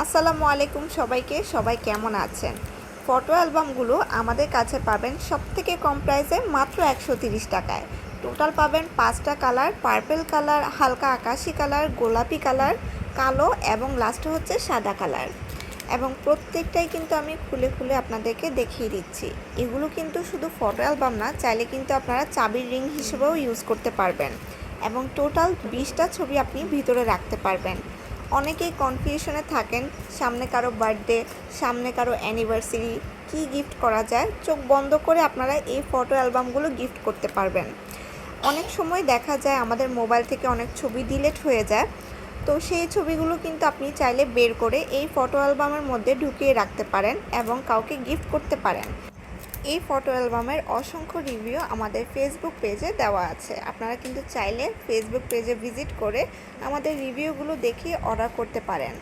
আসসালামু আলাইকুম সবাইকে। সবাই কেমন আছেন? ফটো অ্যালবামগুলো আমাদের কাছে পাবেন সবথেকে কম প্রাইসে মাত্র 130 টাকায়। টোটাল পাবেন 5টা কালার: পার্পল কালার, হালকা আকাশি কালার, গোলাপি কালার, কালো এবং লাস্টে হচ্ছে সাদা কালার। এবং প্রত্যেকটাই কিন্তু আমি খুলে খুলে আপনাদেরকে দেখিয়ে দিচ্ছি। এগুলো কিন্তু শুধু ফটো অ্যালবাম না, চাইলে কিন্তু আপনারা চাবির রিং হিসেবেও ইউজ করতে পারবেন এবং টোটাল 20টা ছবি আপনি ভিতরে রাখতে পারবেন। অনেকেই কনফিউশনে থাকেন, সামনে কারো বার্থডে, সামনে কারো অ্যানিভার্সারি, কী গিফট করা যায়। চোখ বন্ধ করে আপনারা এই ফটো অ্যালবামগুলো গিফট করতে পারবেন। অনেক সময় দেখা যায় আমাদের মোবাইল থেকে অনেক ছবি ডিলিট হয়ে যায়, তো সেই ছবিগুলো কিন্তু আপনি চাইলে বের করে এই ফটো অ্যালবামের মধ্যে ঢুকিয়ে রাখতে পারেন এবং কাউকে গিফট করতে পারেন। এই ফটো অ্যালবামের অসংখ্য রিভিউ আমাদের ফেসবুক পেজে দেওয়া আছে। আপনারা কিন্তু চাইলে ফেসবুক পেজে ভিজিট করে আমাদের রিভিউগুলো দেখে অর্ডার করতে পারেন।